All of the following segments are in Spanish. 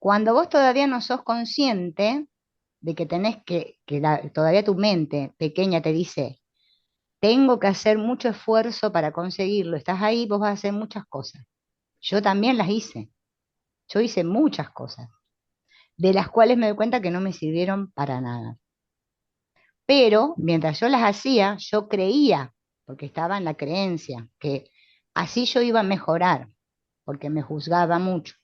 Cuando vos todavía no sos consciente de que tenés todavía tu mente pequeña te dice, tengo que hacer mucho esfuerzo para conseguirlo, estás ahí, vos vas a hacer muchas cosas. Yo también las hice, yo hice muchas cosas, de las cuales me doy cuenta que no me sirvieron para nada. Pero mientras yo las hacía, yo creía, porque estaba en la creencia, que así yo iba a mejorar, porque me juzgaba mucho,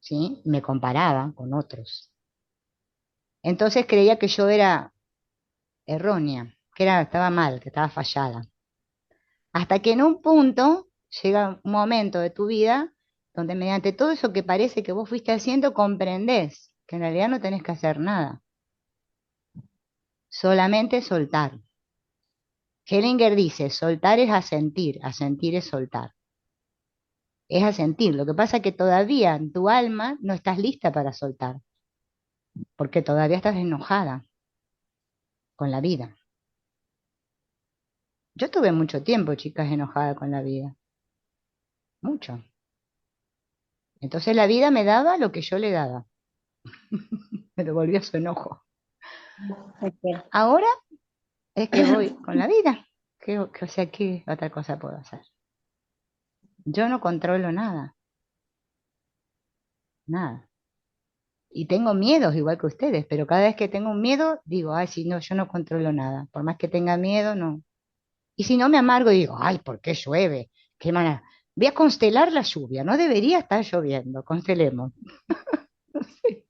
¿sí? Me comparaba con otros. Entonces creía que yo era errónea, estaba mal, que estaba fallada. Hasta que en un punto llega un momento de tu vida donde mediante todo eso que parece que vos fuiste haciendo, comprendés que en realidad no tenés que hacer nada, solamente soltar. Hellinger dice, soltar es asentir es soltar. Es asentir. Lo que pasa es que todavía en tu alma no estás lista para soltar, porque todavía estás enojada con la vida. Yo tuve mucho tiempo, chicas, enojada con la vida, mucho. Entonces la vida me daba lo que yo le daba, me devolvió su enojo. Ok. Ahora es que voy con la vida. O sea, ¿qué otra cosa puedo hacer? Yo no controlo nada, nada. Y tengo miedos igual que ustedes, pero cada vez que tengo un miedo, digo, ay, si no, yo no controlo nada. Por más que tenga miedo, no. Y si no me amargo y digo, ay, ¿por qué llueve? Qué mala. Voy a constelar la lluvia, no debería estar lloviendo, constelemos. No sé.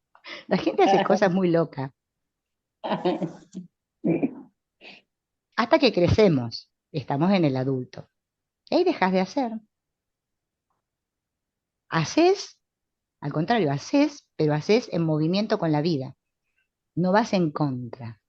La gente hace cosas muy locas. Hasta que crecemos, estamos en el adulto. Y ahí dejas de hacer. Haces, al contrario, haces, pero haces en movimiento con la vida. No vas en contra.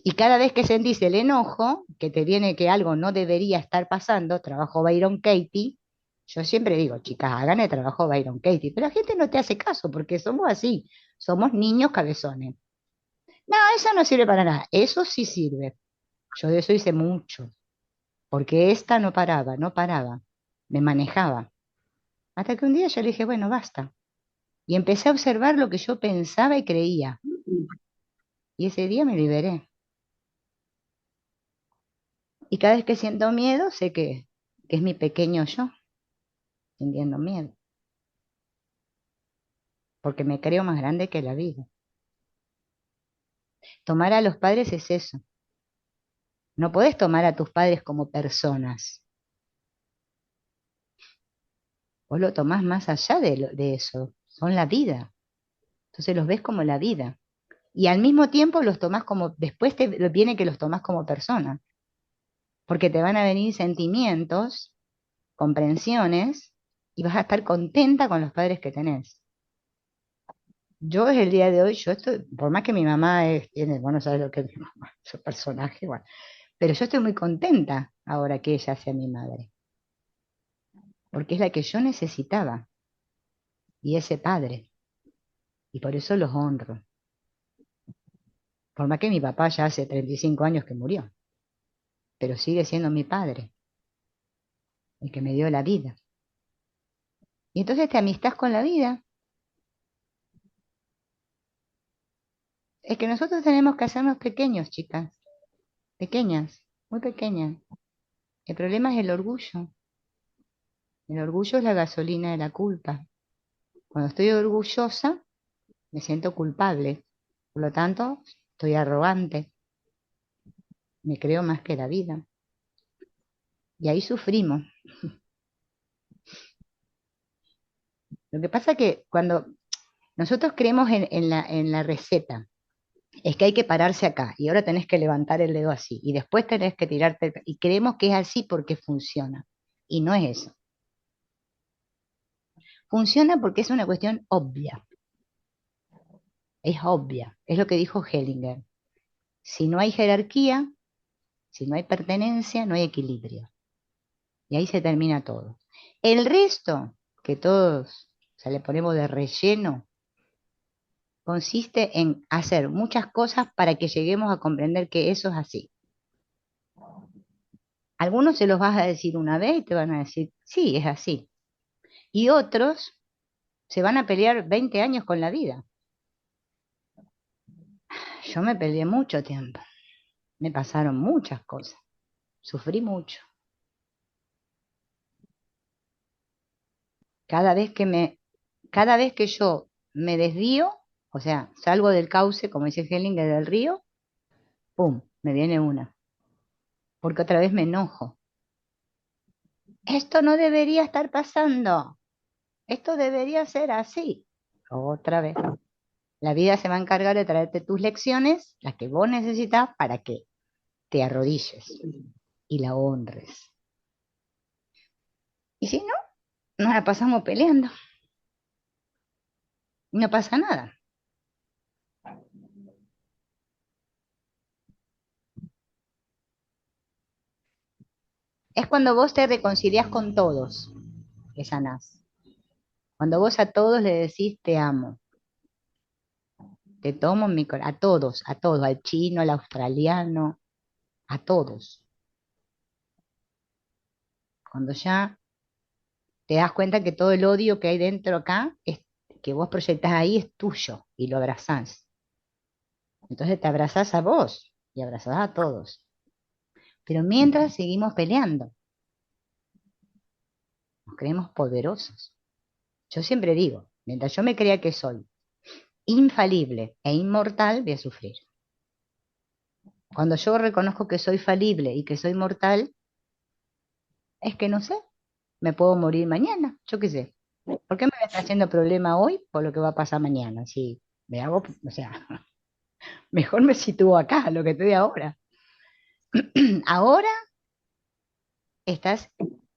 Y cada vez que sentís el enojo, que te viene que algo no debería estar pasando, trabajo Byron Katie, yo siempre digo, chicas, hagan el trabajo Byron Katie, pero la gente no te hace caso porque somos así, somos niños cabezones. No, eso no sirve para nada, eso sí sirve. Yo de eso hice mucho, porque esta no paraba, no paraba, me manejaba. Hasta que un día yo le dije, bueno, basta. Y empecé a observar lo que yo pensaba y creía. Y ese día me liberé. Y cada vez que siento miedo, sé que es mi pequeño yo sintiendo miedo, porque me creo más grande que la vida. Tomar a los padres es eso. No podés tomar a tus padres como personas. Vos lo tomás más allá de eso. Son la vida. Entonces los ves como la vida. Y al mismo tiempo los tomás como, después te viene que los tomás como personas, porque te van a venir sentimientos, comprensiones, y vas a estar contenta con los padres que tenés. Yo es el día de hoy, yo estoy, por más que mi mamá tiene, bueno, sabes lo que es mi mamá, su personaje, bueno, pero yo estoy muy contenta ahora que ella sea mi madre, porque es la que yo necesitaba, y ese padre, y por eso los honro. Por más que mi papá ya hace 35 años que murió, pero sigue siendo mi padre, el que me dio la vida. Y entonces te amistás con la vida. Es que nosotros tenemos que hacernos pequeños, chicas, pequeñas, muy pequeñas. El problema es el orgullo. El orgullo es la gasolina de la culpa. Cuando estoy orgullosa, me siento culpable. Por lo tanto, estoy arrogante, me creo más que la vida. Y ahí sufrimos. Lo que pasa que cuando nosotros creemos en la receta, es que hay que pararse acá y ahora tenés que levantar el dedo así y después tenés que tirarte y creemos que es así porque funciona. Y no es eso. Funciona porque es una cuestión obvia. Es obvia. Es lo que dijo Hellinger. Si no hay jerarquía, si no hay pertenencia, no hay equilibrio. Y ahí se termina todo. El resto, que todos, o sea, le ponemos de relleno, consiste en hacer muchas cosas para que lleguemos a comprender que eso es así. Algunos se los vas a decir una vez y te van a decir, sí, es así. Y otros Se van a pelear 20 años con la vida. Yo me peleé mucho tiempo. Me pasaron muchas cosas. Sufrí mucho. Cada vez que cada vez que yo me desvío, o sea, salgo del cauce, como dice Hellinger, del río, ¡pum! Me viene una. Porque otra vez me enojo. Esto no debería estar pasando. Esto debería ser así. Otra vez. La vida se va a encargar de traerte tus lecciones, las que vos necesitas, para que te arrodilles y la honres. Y si no, nos la pasamos peleando. Y no pasa nada. Es cuando vos te reconcilias con todos que sanás. Cuando vos a todos le decís te amo, te tomo en mi corazón, a todos, al chino, al australiano, a todos. Cuando ya te das cuenta que todo el odio que hay dentro acá, que vos proyectás ahí, es tuyo y lo abrazás. Entonces te abrazás a vos y abrazás a todos. Pero mientras seguimos peleando, nos creemos poderosos. Yo siempre digo, mientras yo me crea que soy infalible e inmortal, voy a sufrir. Cuando yo reconozco que soy falible y que soy mortal, es que no sé, me puedo morir mañana, yo qué sé. ¿Por qué me está haciendo problema hoy por lo que va a pasar mañana? Si me hago, o sea, mejor me sitúo acá, lo que estoy ahora. Ahora estás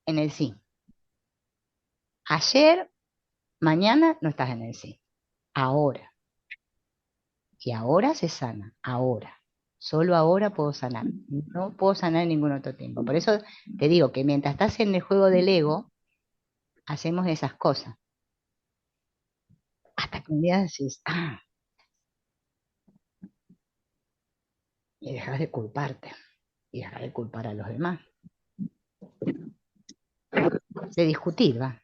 en el sí. Ayer, mañana no estás en el sí. Ahora. Y ahora se sana, ahora. Solo ahora puedo sanar. No puedo sanar en ningún otro tiempo. Por eso te digo que mientras estás en el juego del ego, hacemos esas cosas. Hasta que un día decís, ah, y dejas de culparte. Y dejas de culpar a los demás. De discutir, va,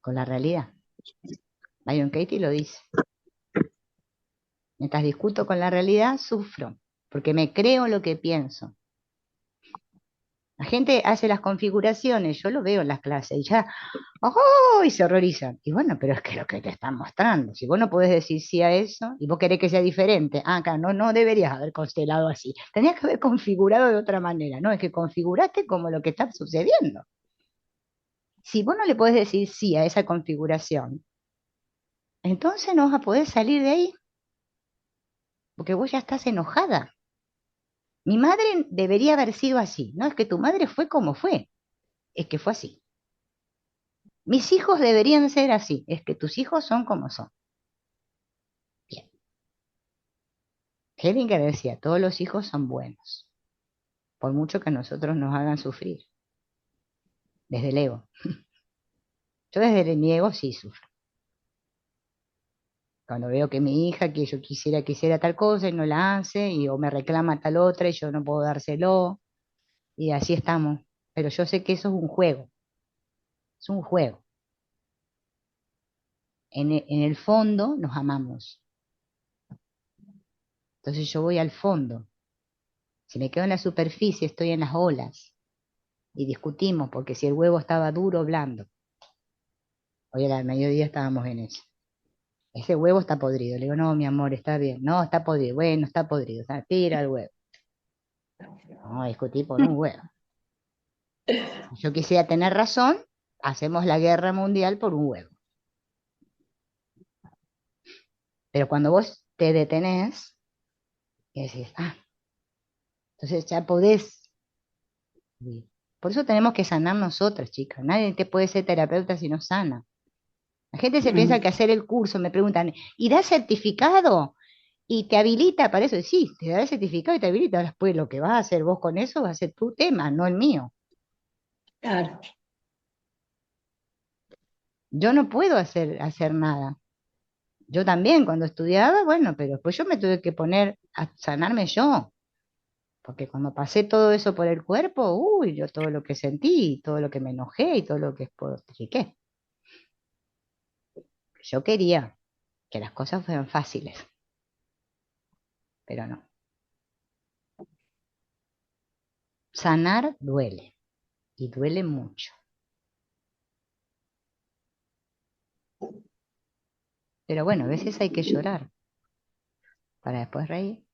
con la realidad. Byron Katie lo dice. Mientras discuto con la realidad, sufro. Porque me creo lo que pienso. La gente hace las configuraciones, yo lo veo en las clases, y ya, ¡oh! Y se horrorizan. Y bueno, pero es que lo que te están mostrando, si vos no podés decir sí a eso, y vos querés que sea diferente, acá no, no deberías haber constelado así, tenías que haber configurado de otra manera, no, es que configuraste como lo que está sucediendo. Si vos no le podés decir sí a esa configuración, entonces no vas a poder salir de ahí, porque vos ya estás enojada. Mi madre debería haber sido así, no es que tu madre fue como fue, es que fue así. Mis hijos deberían ser así, es que tus hijos son como son. Bien. Hellinger decía, todos los hijos son buenos, por mucho que a nosotros nos hagan sufrir, desde el ego. Yo desde mi ego sí sufro. Cuando veo que mi hija, que yo quisiera tal cosa y no la hace, y o me reclama tal otra y yo no puedo dárselo, y así estamos. Pero yo sé que eso es un juego. En el fondo nos amamos. Entonces yo voy al fondo. Si me quedo en la superficie, estoy en las olas. Y discutimos porque si el huevo estaba duro o blando. Hoy al mediodía estábamos en eso. Ese huevo está podrido. Le digo, no, mi amor, está bien. No, está podrido. Bueno, está podrido. O sea, tira el huevo. Vamos a discutir por un huevo. Si yo quisiera tener razón, hacemos la guerra mundial por un huevo. Pero cuando vos te detenés y decís, ah, entonces ya podés vivir. Por eso tenemos que sanar nosotras, chicas. Nadie te puede ser terapeuta si no sana. La gente se piensa que hacer el curso, me preguntan, ¿y da certificado? Y te habilita para eso. Sí, te da el certificado y te habilita. Después lo que vas a hacer vos con eso va a ser tu tema, no el mío. Claro. Yo no puedo hacer nada. Yo también cuando estudiaba, bueno, pero después yo me tuve que poner a sanarme yo. Porque cuando pasé todo eso por el cuerpo, uy, yo todo lo que sentí, todo lo que me enojé y todo lo que expliqué. Yo quería que las cosas fueran fáciles, pero no. Sanar duele y duele mucho. Pero bueno, a veces hay que llorar para después reír.